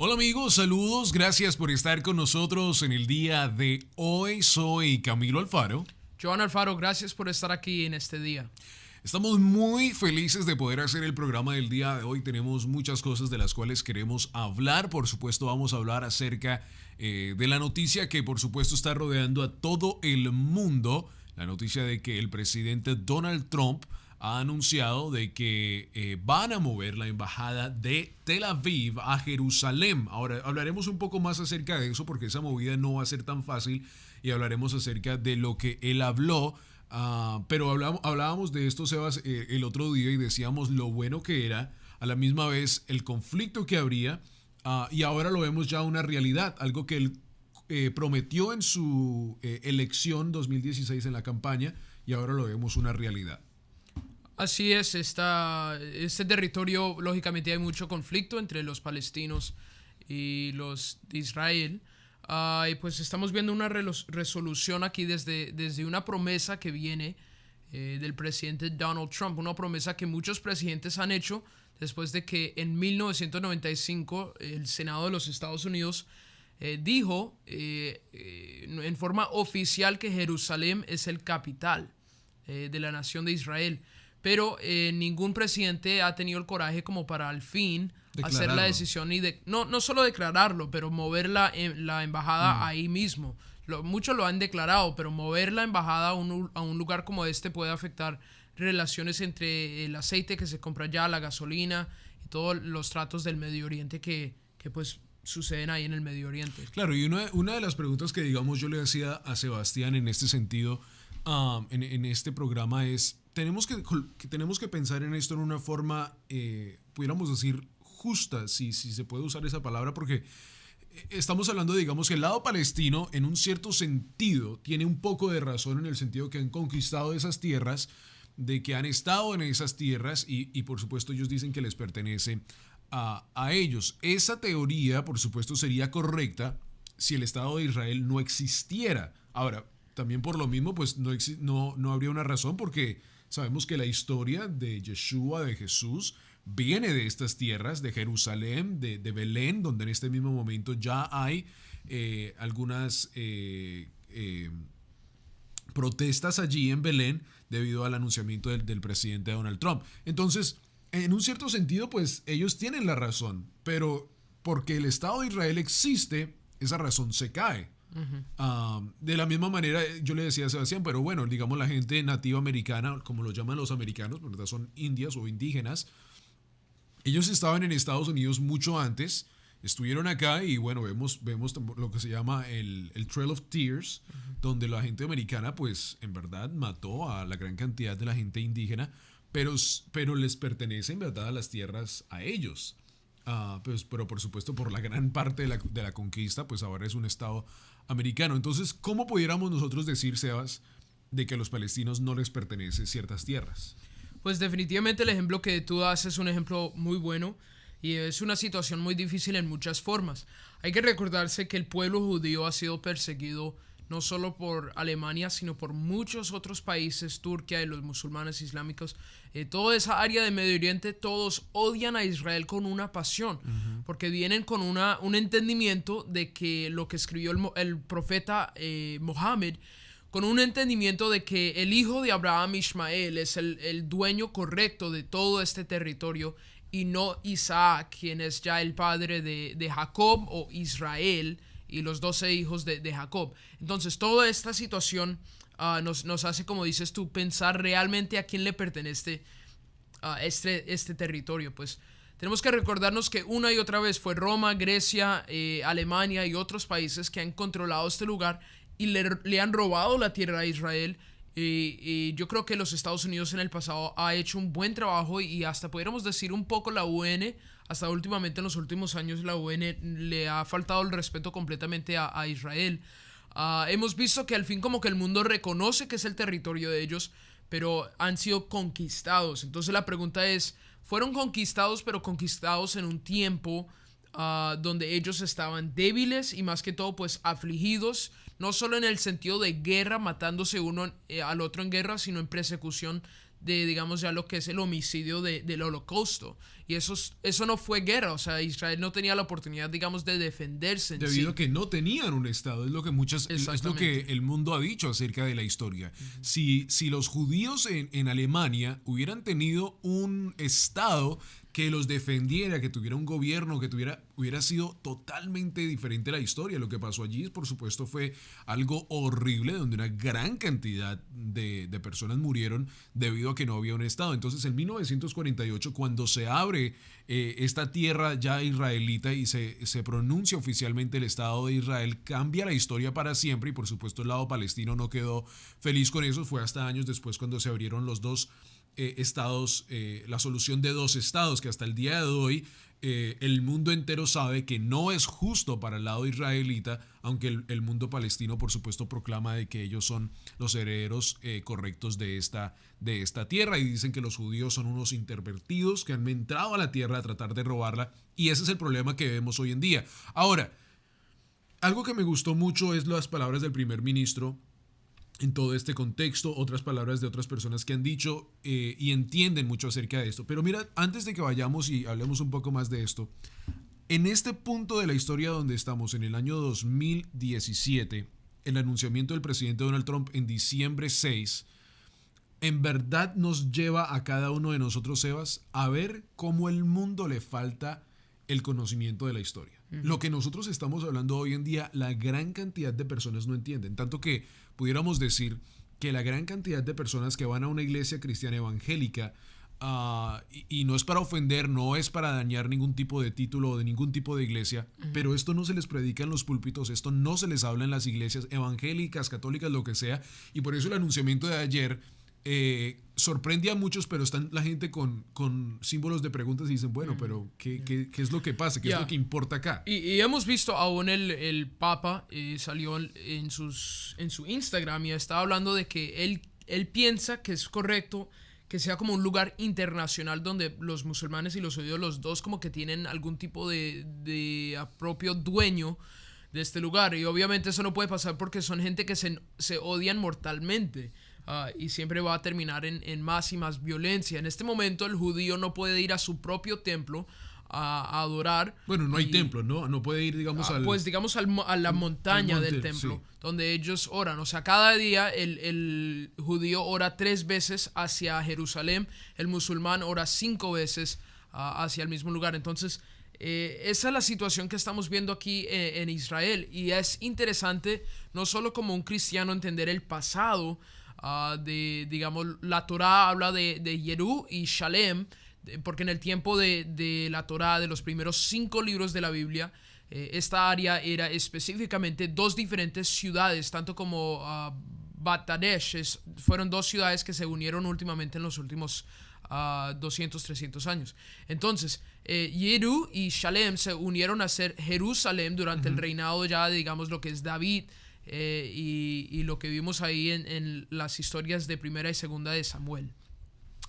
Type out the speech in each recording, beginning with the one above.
Hola amigos, saludos, gracias por estar con nosotros en el día de hoy. Soy Camilo Alfaro. Joan Alfaro, gracias por estar aquí en este día. Estamos muy felices de poder hacer el programa del día de hoy. Tenemos muchas cosas de las cuales queremos hablar. Por supuesto, vamos a hablar acerca de la noticia que por supuesto está rodeando a todo el mundo. La noticia de que el presidente Donald Trump ha anunciado de que van a mover la embajada de Tel Aviv a Jerusalén. Ahora hablaremos un poco más acerca de eso porque esa movida no va a ser tan fácil y hablaremos acerca de lo que él habló. Pero hablábamos de esto, Sebas, el otro día y decíamos lo bueno que era, a la misma vez el conflicto que habría, y ahora lo vemos ya una realidad, algo que él prometió en su elección 2016 en la campaña, y ahora lo vemos una realidad. Así es, este territorio, lógicamente hay mucho conflicto entre los palestinos y los de Israel. Y pues estamos viendo una resolución aquí desde una promesa que viene del presidente Donald Trump, una promesa que muchos presidentes han hecho después de que en 1995 el Senado de los Estados Unidos dijo en forma oficial que Jerusalén es el capital de la nación de Israel. Pero ningún presidente ha tenido el coraje como para al fin hacer la decisión y no solo declararlo, pero mover la embajada ahí mismo. Muchos lo han declarado, pero mover la embajada a un lugar como este puede afectar relaciones entre el aceite que se compra allá, la gasolina y todos los tratos del Medio Oriente que pues suceden ahí en el Medio Oriente. Claro, y una de las preguntas que digamos yo le hacía a Sebastián en este sentido, en este programa es, tenemos que pensar en esto en una forma, pudiéramos decir, justa, si se puede usar esa palabra, porque estamos hablando, digamos, que el lado palestino, en un cierto sentido, tiene un poco de razón en el sentido que han conquistado esas tierras, de que han estado en esas tierras y por supuesto ellos dicen que les pertenece a ellos. Esa teoría, por supuesto, sería correcta si el Estado de Israel no existiera. Ahora, también por lo mismo, pues no habría una razón porque sabemos que la historia de Yeshua, de Jesús, viene de estas tierras, de Jerusalén, de Belén, donde en este mismo momento ya hay algunas protestas allí en Belén debido al anunciamiento del presidente Donald Trump. Entonces, en un cierto sentido, pues ellos tienen la razón, pero porque el Estado de Israel existe, esa razón se cae. De la misma manera, yo le decía a Sebastián, pero bueno, digamos la gente nativa americana, como lo llaman los americanos, ¿verdad? Son indias o indígenas. Ellos estaban en Estados Unidos mucho antes, estuvieron acá y bueno, vemos lo que se llama el Trail of Tears, donde la gente americana pues en verdad mató a la gran cantidad de la gente indígena, pero les pertenecen, ¿verdad?, a las tierras a ellos. Pues, pero por supuesto por la gran parte de la conquista, pues ahora es un Estado americano. Entonces, ¿cómo pudiéramos nosotros decir, Sebas, de que a los palestinos no les pertenecen ciertas tierras? Pues definitivamente el ejemplo que tú das es un ejemplo muy bueno y es una situación muy difícil en muchas formas. Hay que recordarse que el pueblo judío ha sido perseguido no solo por Alemania, sino por muchos otros países, Turquía y los musulmanes islámicos. Toda esa área de Medio Oriente, todos odian a Israel con una pasión, porque vienen con un entendimiento de que lo que escribió el profeta Mohammed, con un entendimiento de que el hijo de Abraham, Ismael, es el dueño correcto de todo este territorio y no Isaac, quien es ya el padre de Jacob o Israel y los 12 hijos de Jacob. Entonces toda esta situación nos hace, como dices tú, pensar realmente a quién le pertenece este territorio. Pues tenemos que recordarnos que una y otra vez fue Roma, Grecia, Alemania y otros países que han controlado este lugar y le han robado la tierra a Israel. Y yo creo que los Estados Unidos en el pasado ha hecho un buen trabajo y hasta pudiéramos decir un poco la UN, hasta últimamente en los últimos años la UN le ha faltado el respeto completamente a Israel. Hemos visto que al fin como que el mundo reconoce que es el territorio de ellos, pero han sido conquistados. Entonces la pregunta es, ¿fueron conquistados pero conquistados en un tiempo donde ellos estaban débiles y más que todo pues afligidos, no solo en el sentido de guerra, matándose uno al otro en guerra, sino en persecución de, digamos, ya lo que es el homicidio del holocausto? Y eso no fue guerra, o sea, Israel no tenía la oportunidad, digamos, de defenderse en Debido sí. a que no tenían un Estado, es lo que es lo que el mundo ha dicho acerca de la historia. Si los judíos en Alemania hubieran tenido un Estado que los defendiera, que tuviera un gobierno, hubiera sido totalmente diferente la historia. Lo que pasó allí, por supuesto, fue algo horrible, donde una gran cantidad de personas murieron debido a que no había un Estado. Entonces, en 1948, cuando se abre esta tierra ya israelita y se pronuncia oficialmente el Estado de Israel, cambia la historia para siempre y, por supuesto, el lado palestino no quedó feliz con eso. Fue hasta años después cuando se abrieron los dos estados, la solución de dos estados, que hasta el día de hoy el mundo entero sabe que no es justo para el lado israelita, aunque el mundo palestino por supuesto proclama de que ellos son los herederos correctos de esta tierra, y dicen que los judíos son unos intervertidos que han entrado a la tierra a tratar de robarla, y ese es el problema que vemos hoy en día. Ahora, algo que me gustó mucho es las palabras del primer ministro en todo este contexto, otras palabras de otras personas que han dicho y entienden mucho acerca de esto. Pero mira, antes de que vayamos y hablemos un poco más de esto, en este punto de la historia donde estamos, en el año 2017, el anunciamiento del presidente Donald Trump en diciembre 6, en verdad nos lleva a cada uno de nosotros, Sebas, a ver cómo el mundo le falta el conocimiento de la historia. Lo que nosotros estamos hablando hoy en día, la gran cantidad de personas no entienden, tanto que pudiéramos decir que la gran cantidad de personas que van a una iglesia cristiana evangélica, y no es para ofender, no es para dañar ningún tipo de título o de ningún tipo de iglesia, pero esto no se les predica en los púlpitos, esto no se les habla en las iglesias evangélicas, católicas, lo que sea, y por eso el anunciamiento de ayer sorprende a muchos, pero están la gente con símbolos de preguntas y dicen, bueno, pero ¿qué es lo que pasa? ¿Qué es lo que importa acá? Y hemos visto aún el Papa salió en su Instagram y estaba hablando de que él piensa que es correcto que sea como un lugar internacional donde los musulmanes y los judíos, los dos como que tienen algún tipo de propio dueño de este lugar. Y obviamente eso no puede pasar porque son gente que se odian mortalmente. Y siempre va a terminar en más y más violencia. En este momento el judío no puede ir a su propio templo a adorar. Bueno, no hay templo, ¿no? No puede ir, digamos, a la montaña del templo, sí, donde ellos oran. O sea, cada día el judío ora 3 veces hacia Jerusalén, el musulmán ora 5 veces hacia el mismo lugar. Entonces, esa es la situación que estamos viendo aquí en Israel. Y es interesante, no solo como un cristiano, entender el pasado, digamos, la Torá habla de Jerú y Shalem, porque en el tiempo de la Torá, de los primeros 5 libros de la Biblia, esta área era específicamente 2 diferentes ciudades, tanto como Batadesh, fueron 2 ciudades que se unieron últimamente en los últimos 200, 300 años. Entonces, Jerú y Shalem se unieron a ser Jerusalén durante el reinado ya, digamos, lo que es David, y lo que vimos ahí en las historias de primera y segunda de Samuel.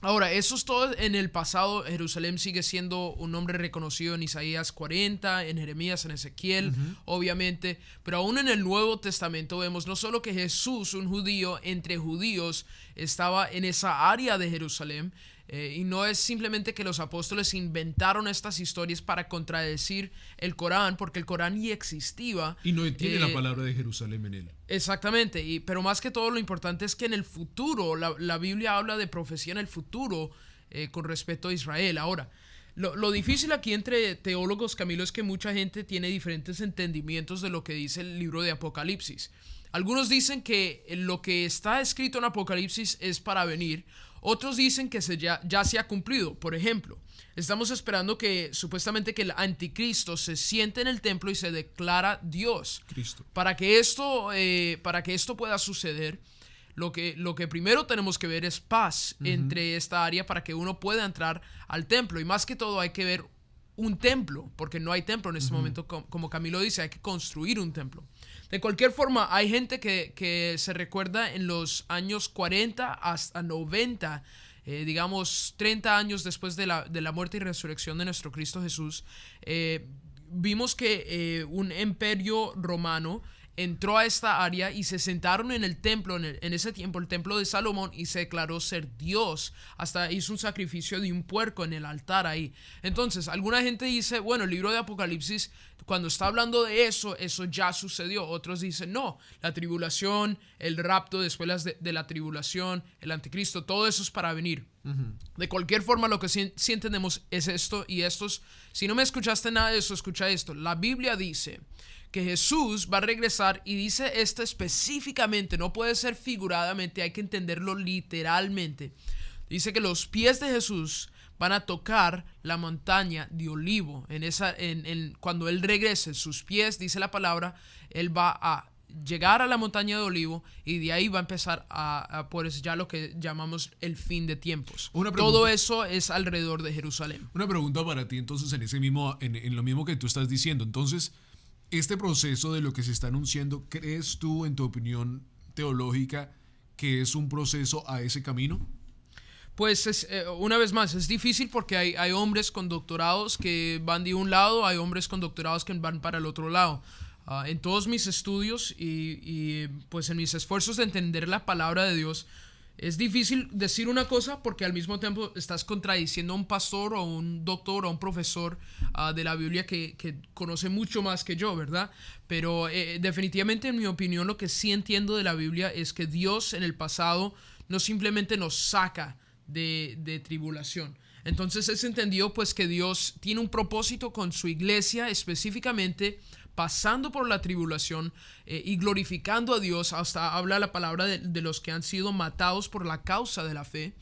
Ahora, eso es todo en el pasado. Jerusalén sigue siendo un nombre reconocido en Isaías 40, en Jeremías, en Ezequiel, obviamente, pero aún en el Nuevo Testamento vemos no solo que Jesús, un judío entre judíos, estaba en esa área de Jerusalén, y no es simplemente que los apóstoles inventaron estas historias para contradecir el Corán, porque el Corán ya existía. Y no tiene la palabra de Jerusalén en él. Exactamente, pero más que todo lo importante es que en el futuro, la Biblia habla de profecía en el futuro con respecto a Israel. Ahora, lo difícil aquí entre teólogos, Camilo, es que mucha gente tiene diferentes entendimientos de lo que dice el libro de Apocalipsis. Algunos dicen que lo que está escrito en Apocalipsis es para venir. Otros dicen que ya se ha cumplido. Por ejemplo, estamos esperando que supuestamente que el anticristo se siente en el templo y se declara Dios. Cristo. Para que esto pueda suceder, lo que primero tenemos que ver es paz entre esta área para que uno pueda entrar al templo. Y más que todo hay que ver un templo, porque no hay templo en este momento. Como Camilo dice, hay que construir un templo. De cualquier forma, hay gente que se recuerda en los años 40 hasta 90, digamos 30 años después de la muerte y resurrección de nuestro Cristo Jesús, vimos que un imperio romano entró a esta área y se sentaron en el templo, en ese tiempo el templo de Salomón, y se declaró ser Dios. Hasta hizo un sacrificio de un puerco en el altar ahí. Entonces, alguna gente dice, bueno, el libro de Apocalipsis, cuando está hablando de eso ya sucedió. Otros dicen, no, la tribulación, el rapto después de la tribulación, el anticristo, todo eso es para venir. De cualquier forma, lo que sí entendemos es esto, y estos, si no me escuchaste nada de eso, escucha esto. La Biblia dice que Jesús va a regresar, y dice esto específicamente, no puede ser figuradamente, hay que entenderlo literalmente. Dice que los pies de Jesús van a tocar la montaña de Olivo. Cuando Él regrese, sus pies, dice la palabra, Él va a llegar a la montaña de Olivo, y de ahí va a empezar a pues ya lo que llamamos el fin de tiempos. Todo eso es alrededor de Jerusalén. Una pregunta para ti entonces en lo mismo que tú estás diciendo. Entonces, este proceso de lo que se está anunciando, ¿crees tú, en tu opinión teológica, que es un proceso a ese camino? Pues una vez más, es difícil porque hay hombres con doctorados que van de un lado, hay hombres con doctorados que van para el otro lado. En todos mis estudios y pues en mis esfuerzos de entender la palabra de Dios, es difícil decir una cosa porque al mismo tiempo estás contradiciendo a un pastor o un doctor o un profesor de la Biblia que conoce mucho más que yo, ¿verdad? Pero definitivamente, en mi opinión, lo que sí entiendo de la Biblia es que Dios en el pasado no simplemente nos saca de tribulación. Entonces es entendido pues que Dios tiene un propósito con su iglesia, específicamente pasando por la tribulación y glorificando a Dios. Hasta habla la palabra de los que han sido matados por la causa de la fe.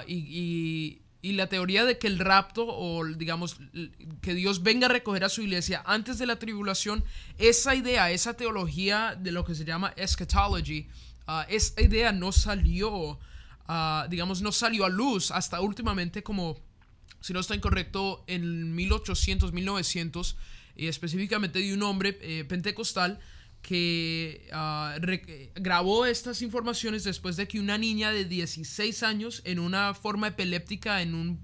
Y la teoría de que el rapto, o digamos que Dios venga a recoger a su iglesia antes de la tribulación, esa idea, esa teología de lo que se llama eschatology, esa idea no salió no salió a luz hasta últimamente, como, si no estoy incorrecto, en 1800, 1900, y específicamente de un hombre pentecostal que grabó estas informaciones después de que una niña de 16 años en una forma epiléptica en un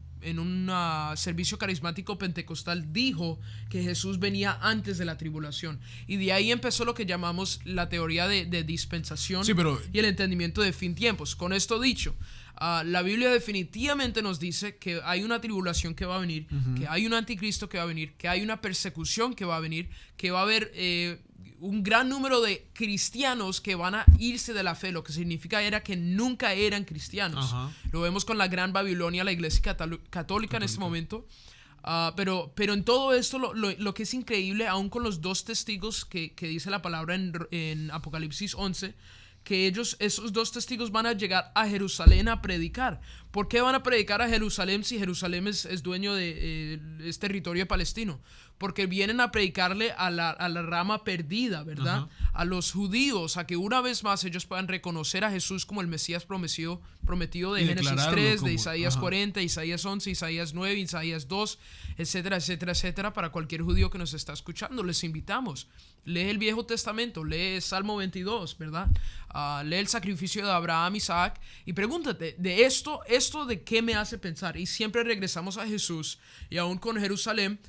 servicio carismático pentecostal dijo que Jesús venía antes de la tribulación, y de ahí empezó lo que llamamos la teoría de dispensación, y el entendimiento de fin tiempos. Con esto dicho, la Biblia definitivamente nos dice que hay una tribulación que va a venir, que hay un anticristo que va a venir, que hay una persecución que va a venir, que va a haber un gran número de cristianos que van a irse de la fe. Lo que significa era que nunca eran cristianos. Lo vemos con la Gran Babilonia, la iglesia católica en este momento. Pero en todo esto lo que es increíble, aún con los dos testigos que dice la palabra en Apocalipsis 11, que esos dos testigos van a llegar a Jerusalén a predicar. ¿Por qué van a predicar a Jerusalén si Jerusalén es dueño es territorio palestino? Porque vienen a predicarle a la rama perdida, ¿verdad? A los judíos, a que una vez más ellos puedan reconocer a Jesús como el Mesías prometido de Génesis 3, de Isaías 40, Isaías 11, Isaías 9, Isaías 2, etcétera, etcétera, etcétera. Para cualquier judío que nos está escuchando, les invitamos. Lee el Viejo Testamento, lee Salmo 22, ¿verdad? Lee el sacrificio de Abraham, Isaac, y pregúntate, de esto de qué me hace pensar. Y siempre regresamos a Jesús, y aún con Jerusalén,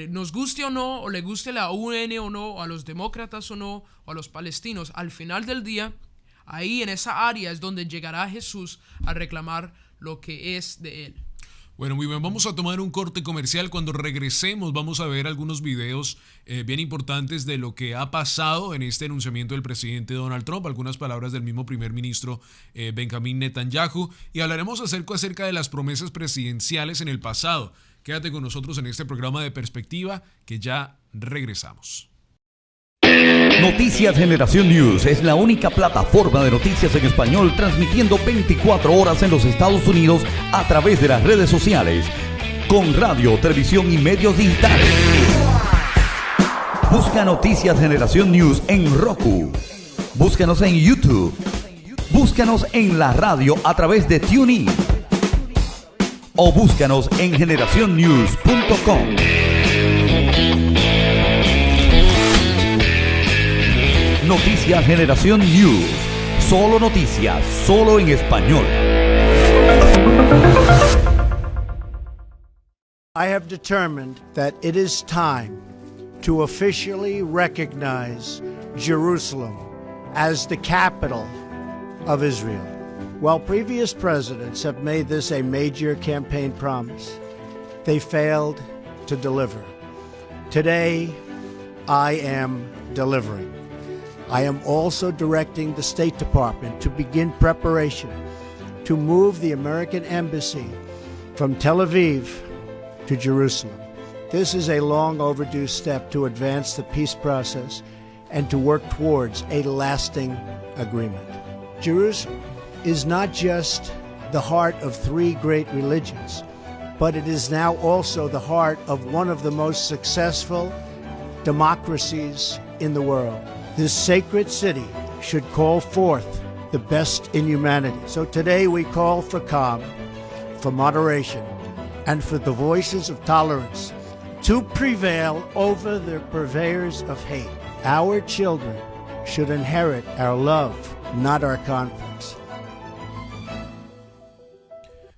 nos guste o no, o le guste la UN o no, o a los demócratas o no, o a los palestinos, al final del día, ahí en esa área es donde llegará Jesús a reclamar lo que es de él. Bueno, muy bien, vamos a tomar un corte comercial. Cuando regresemos vamos a ver algunos videos bien importantes de lo que ha pasado en este anunciamiento del presidente Donald Trump, algunas palabras del mismo primer ministro Benjamin Netanyahu, y hablaremos acerca de las promesas presidenciales en el pasado. Quédate con nosotros en este programa de Perspectiva, que ya regresamos. Noticias Generación News es la única plataforma de noticias en español transmitiendo 24 horas en los Estados Unidos a través de las redes sociales, con radio, televisión y medios digitales. Busca Noticias Generación News en Roku. Búscanos en YouTube. Búscanos en la radio a través de TuneIn. O búscanos en generacionnews.com. Noticias Generación News. Solo noticias, solo en español. I have determined that it is time to officially recognize Jerusalem as the capital of Israel. While previous presidents have made this a major campaign promise, they failed to deliver. Today, I am delivering. I am also directing the State Department to begin preparation to move the American Embassy from Tel Aviv to Jerusalem. This is a long overdue step to advance the peace process and to work towards a lasting agreement. Jerusalem is not just the heart of three great religions, but it is now also the heart of one of the most successful democracies in the world. This sacred city should call forth the best in humanity. So today we call for calm, for moderation, and for the voices of tolerance to prevail over the purveyors of hate. Our children should inherit our love, not our conflicts.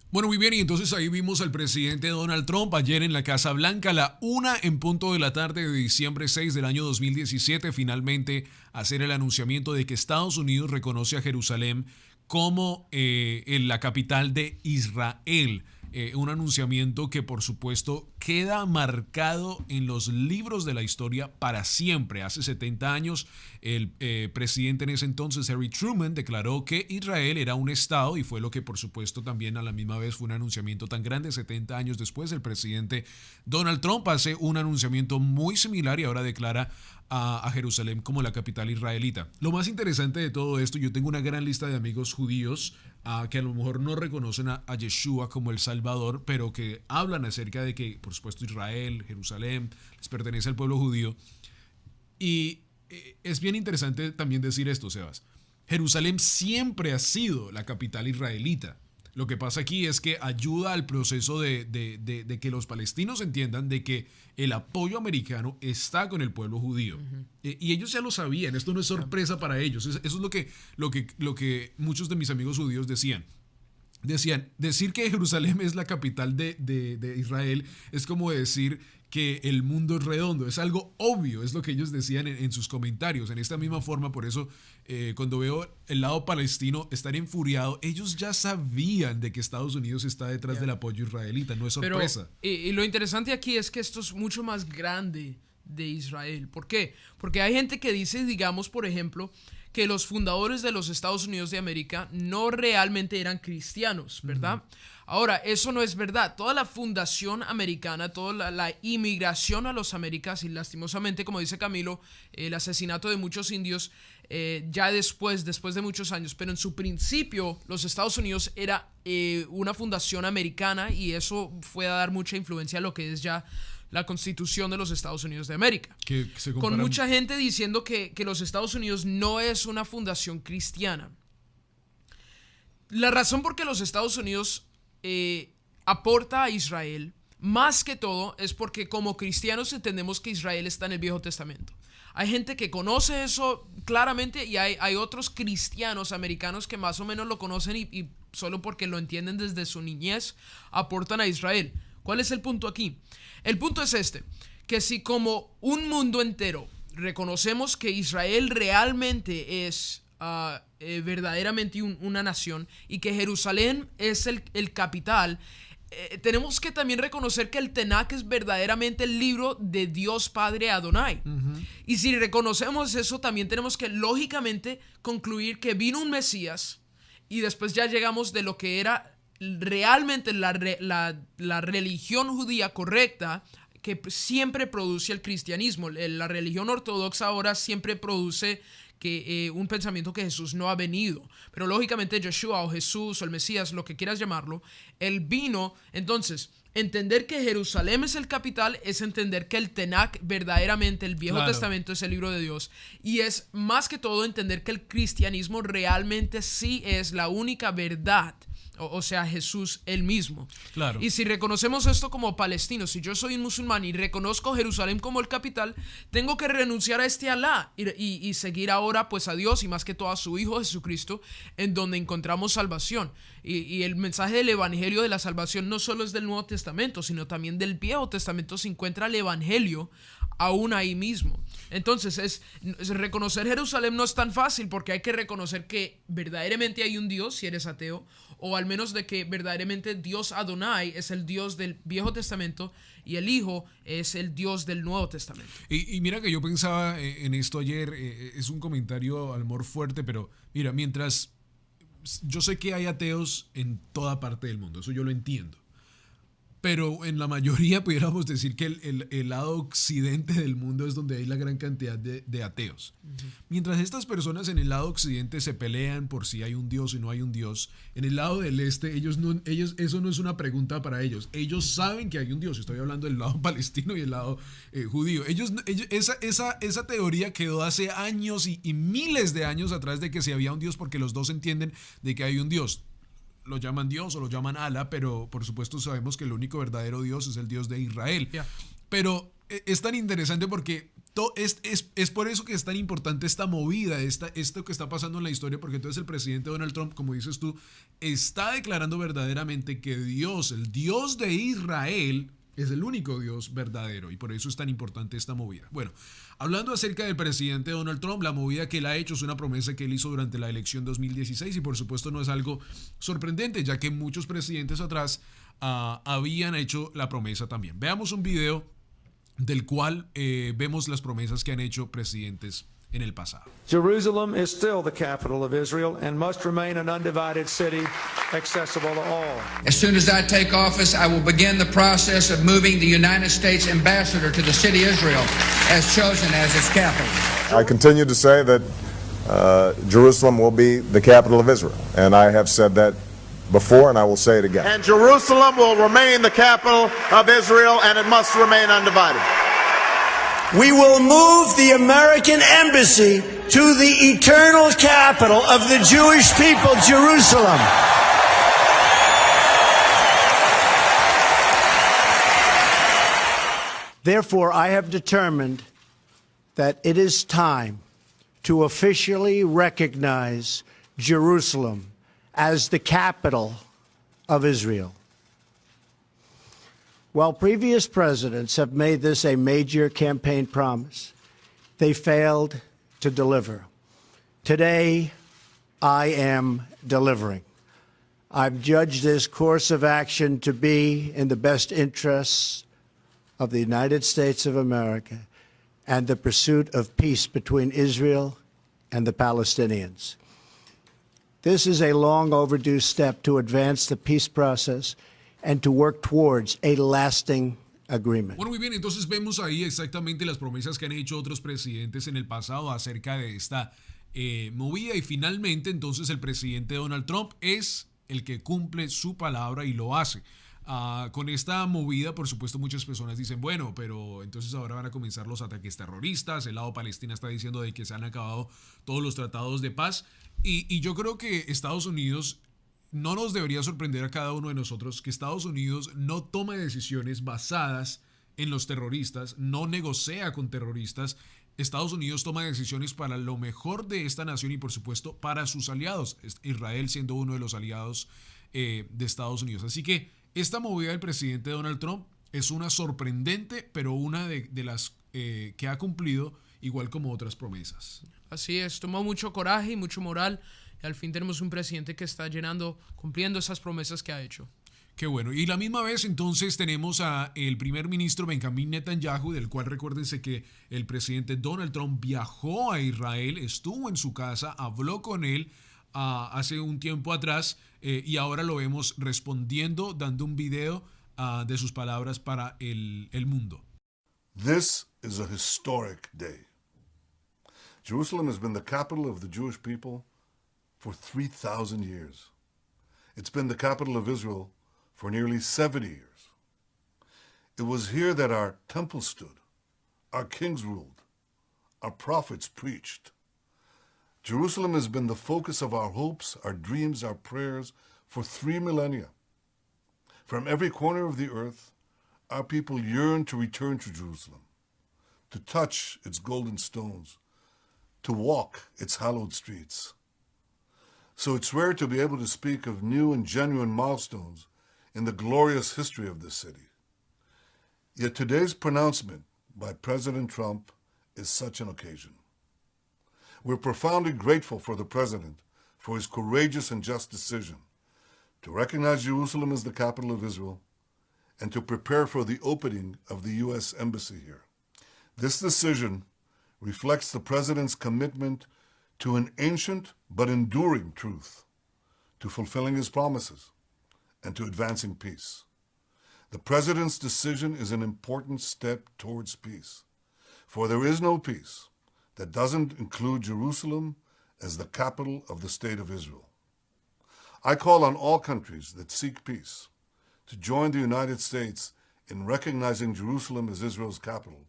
Bueno, muy bien, y entonces ahí vimos al presidente Donald Trump ayer en la Casa Blanca, a la 1:00 p.m. de diciembre 6 del año 2017, finalmente hacer el anunciamiento de que Estados Unidos reconoce a Jerusalén como la capital de Israel. Un anunciamiento que por supuesto queda marcado en los libros de la historia para siempre. Hace 70 años el presidente en ese entonces, Harry Truman, declaró que Israel era un estado, y fue lo que por supuesto también a la misma vez fue un anunciamiento tan grande. 70 años después, el presidente Donald Trump hace un anunciamiento muy similar y ahora declara a Jerusalén como la capital israelita. Lo más interesante de todo esto, yo tengo una gran lista de amigos judíos que a lo mejor no reconocen a Yeshua como el Salvador, pero que hablan acerca de que, por supuesto, Israel, Jerusalén, les pertenece al pueblo judío. Y es bien interesante también decir esto, Sebas. Jerusalén siempre ha sido la capital israelita. Lo que pasa aquí es que ayuda al proceso de que los palestinos entiendan de que el apoyo americano está con el pueblo judío. Y ellos ya lo sabían, esto no es sorpresa para ellos. Eso es lo que muchos de mis amigos judíos decían. Decir que Jerusalén es la capital de Israel es como decir que el mundo es redondo, es algo obvio, es lo que ellos decían en sus comentarios. En esta misma forma, por eso cuando veo el lado palestino estar enfuriado, ellos ya sabían de que Estados Unidos está detrás del apoyo israelita, no es sorpresa. Pero, y lo interesante aquí es que esto es mucho más grande de Israel. ¿Por qué? Porque hay gente que dice, digamos, por ejemplo, que los fundadores de los Estados Unidos de América no realmente eran cristianos, ¿verdad? Ahora, eso no es verdad. Toda la fundación americana, toda la inmigración a los Américas y lastimosamente, como dice Camilo, el asesinato de muchos indios ya después de muchos años, pero en su principio los Estados Unidos era una fundación americana y eso fue a dar mucha influencia a lo que es ya la Constitución de los Estados Unidos de América. Con mucha gente diciendo que los Estados Unidos no es una fundación cristiana. La razón por que los Estados Unidos aporta a Israel, más que todo, es porque como cristianos entendemos que Israel está en el Viejo Testamento. Hay gente que conoce eso claramente y hay otros cristianos americanos que más o menos lo conocen y solo porque lo entienden desde su niñez aportan a Israel. ¿Cuál es el punto aquí? El punto es este, que si como un mundo entero reconocemos que Israel realmente es verdaderamente una nación y que Jerusalén es el capital, tenemos que también reconocer que el Tanaj es verdaderamente el libro de Dios Padre Adonai. Y si reconocemos eso, también tenemos que lógicamente concluir que vino un Mesías y después ya llegamos de lo que era realmente la religión judía correcta que siempre produce el cristianismo. La religión ortodoxa ahora siempre produce un pensamiento que Jesús no ha venido, pero lógicamente Yeshua o Jesús o el Mesías, lo que quieras llamarlo, él vino. Entonces, entender que Jerusalén es el capital es entender que el Tanaj, verdaderamente el Viejo Testamento, es el libro de Dios, y es más que todo entender que el cristianismo realmente sí es la única verdad. O sea, Jesús él mismo. Claro. Y si reconocemos esto como palestinos, si yo soy un musulmán y reconozco Jerusalén como el capital, tengo que renunciar a este Alá y seguir ahora pues a Dios y más que todo a su Hijo Jesucristo, en donde encontramos salvación. Y el mensaje del Evangelio de la salvación no solo es del Nuevo Testamento, sino también del Viejo Testamento se encuentra el Evangelio aún ahí mismo. Entonces, reconocer Jerusalén no es tan fácil porque hay que reconocer que verdaderamente hay un Dios si eres ateo, o al menos de que verdaderamente Dios Adonai es el Dios del Viejo Testamento y el Hijo es el Dios del Nuevo Testamento. Y mira que yo pensaba en esto ayer, es un comentario a lo mejor fuerte, pero mira, mientras yo sé que hay ateos en toda parte del mundo, eso yo lo entiendo. Pero en la mayoría pudiéramos decir que el lado occidente del mundo es donde hay la gran cantidad de ateos. Mientras estas personas en el lado occidente se pelean por si hay un Dios y no hay un Dios, en el lado del este eso no es una pregunta para ellos. Ellos saben que hay un Dios. Estoy hablando del lado palestino y el lado judío. Esa teoría quedó hace años y miles de años atrás de que si había un Dios, porque los dos entienden de que hay un Dios. Lo llaman Dios o lo llaman Alá, pero por supuesto sabemos que el único verdadero Dios es el Dios de Israel. Yeah. Pero es tan interesante porque es por eso que es tan importante esta movida, esto que está pasando en la historia, porque entonces el presidente Donald Trump, como dices tú, está declarando verdaderamente que Dios, el Dios de Israel, es el único Dios verdadero, y por eso es tan importante esta movida. Bueno, hablando acerca del presidente Donald Trump, la movida que él ha hecho es una promesa que él hizo durante la elección 2016 y por supuesto no es algo sorprendente, ya que muchos presidentes atrás habían hecho la promesa también. Veamos un video del cual vemos las promesas que han hecho presidentes en el pasado. Jerusalem is still the capital of Israel and must remain an undivided city accessible to all. As soon as I take office, I will begin the process of moving the United States ambassador to the city of Israel as chosen as its capital. I continue to say that Jerusalem will be the capital of Israel, and I have said that before, and I will say it again. And Jerusalem will remain the capital of Israel, and it must remain undivided. We will move the American embassy to the eternal capital of the Jewish people, Jerusalem. Therefore, I have determined that it is time to officially recognize Jerusalem as the capital of Israel. While previous presidents have made this a major campaign promise, they failed to deliver. Today, I am delivering. I've judged this course of action to be in the best interests of the United States of America and the pursuit of peace between Israel and the Palestinians. This is a long overdue step to advance the peace process and to work towards a lasting agreement. Bueno, muy bien, entonces vemos ahí exactamente las promesas que han hecho otros presidentes en el pasado acerca de esta movida y finalmente entonces el presidente Donald Trump es el que cumple su palabra y lo hace. Con esta movida, por supuesto, muchas personas dicen, bueno, pero entonces ahora van a comenzar los ataques terroristas, el lado palestino está diciendo de que se han acabado todos los tratados de paz y yo creo que Estados Unidos no nos debería sorprender a cada uno de nosotros que Estados Unidos no toma decisiones basadas en los terroristas, no negocia con terroristas. Estados Unidos toma decisiones para lo mejor de esta nación y por supuesto para sus aliados, Israel siendo uno de los aliados de Estados Unidos. Así que esta movida del presidente Donald Trump es una sorprendente, pero una de las que ha cumplido igual como otras promesas. Así es, tomó mucho coraje y mucho moral. Y al fin tenemos un presidente que está cumpliendo esas promesas que ha hecho. Qué bueno. Y la misma vez entonces tenemos a el primer ministro Benjamin Netanyahu, del cual recuérdense que el presidente Donald Trump viajó a Israel, estuvo en su casa, habló con él hace un tiempo atrás y ahora lo vemos respondiendo, dando un video de sus palabras para el mundo. This is a historic day. Jerusalem has been the capital of the Jewish people for 3,000 years. It's been the capital of Israel for nearly 70 years. It was here that our temple stood, our kings ruled, our prophets preached. Jerusalem has been the focus of our hopes, our dreams, our prayers for 3 millennia. From every corner of the earth, our people yearn to return to Jerusalem, to touch its golden stones, to walk its hallowed streets. So it's rare to be able to speak of new and genuine milestones in the glorious history of this city. Yet today's pronouncement by President Trump is such an occasion. We're profoundly grateful for the President for his courageous and just decision to recognize Jerusalem as the capital of Israel and to prepare for the opening of the U.S. Embassy here. This decision reflects the President's commitment to an ancient but enduring truth, to fulfilling his promises, and to advancing peace. The President's decision is an important step towards peace, for there is no peace that doesn't include Jerusalem as the capital of the State of Israel. I call on all countries that seek peace to join the United States in recognizing Jerusalem as Israel's capital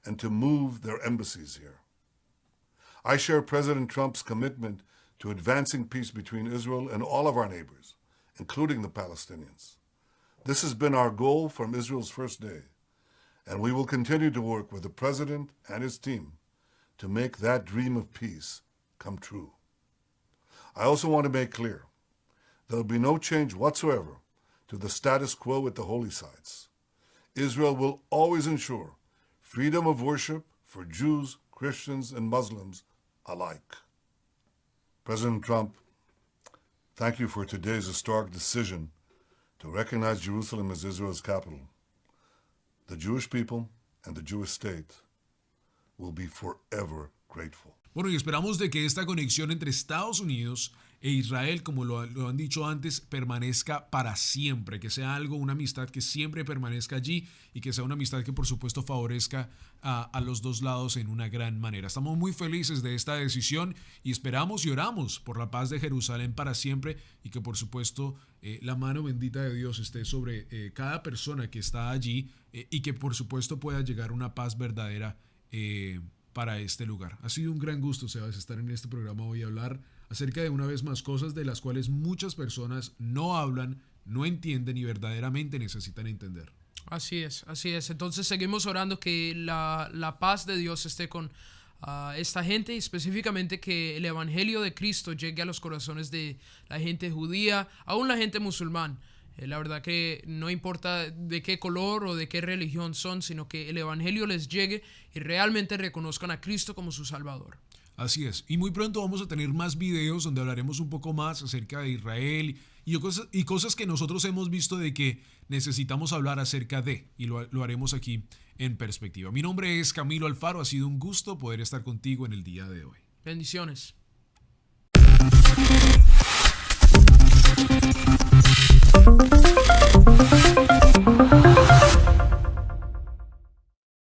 and to move their embassies here. I share President Trump's commitment to advancing peace between Israel and all of our neighbors, including the Palestinians. This has been our goal from Israel's first day, and we will continue to work with the President and his team to make that dream of peace come true. I also want to make clear there will be no change whatsoever to the status quo at the holy sites. Israel will always ensure freedom of worship for Jews, Christians, and Muslims alike. President Trump, thank you for today's historic decision to recognize Jerusalem as Israel's capital. The Jewish people and the Jewish state will be forever grateful. Bueno, y esperamos de que esta conexión entre Estados Unidos e Israel, como lo han dicho antes, permanezca para siempre, que sea algo, una amistad que siempre permanezca allí y que sea una amistad que por supuesto favorezca a los dos lados en una gran manera. Estamos muy felices de esta decisión y esperamos y oramos por la paz de Jerusalén para siempre y que por supuesto la mano bendita de Dios esté sobre cada persona que está allí y que por supuesto pueda llegar una paz verdadera para este lugar. Ha sido un gran gusto, Sebas, estar en este programa hoy y hablar acerca de una vez más cosas de las cuales muchas personas no hablan, no entienden y verdaderamente necesitan entender. Así es, así es. Entonces seguimos orando que la paz de Dios esté con esta gente y específicamente que el evangelio de Cristo llegue a los corazones de la gente judía, aún la gente musulmán. La verdad que no importa de qué color o de qué religión son, sino que el evangelio les llegue y realmente reconozcan a Cristo como su Salvador. Así es, y muy pronto vamos a tener más videos donde hablaremos un poco más acerca de Israel y cosas que nosotros hemos visto de que necesitamos hablar acerca de, y lo haremos aquí en perspectiva. Mi nombre es Camilo Alfaro, ha sido un gusto poder estar contigo en el día de hoy. Bendiciones.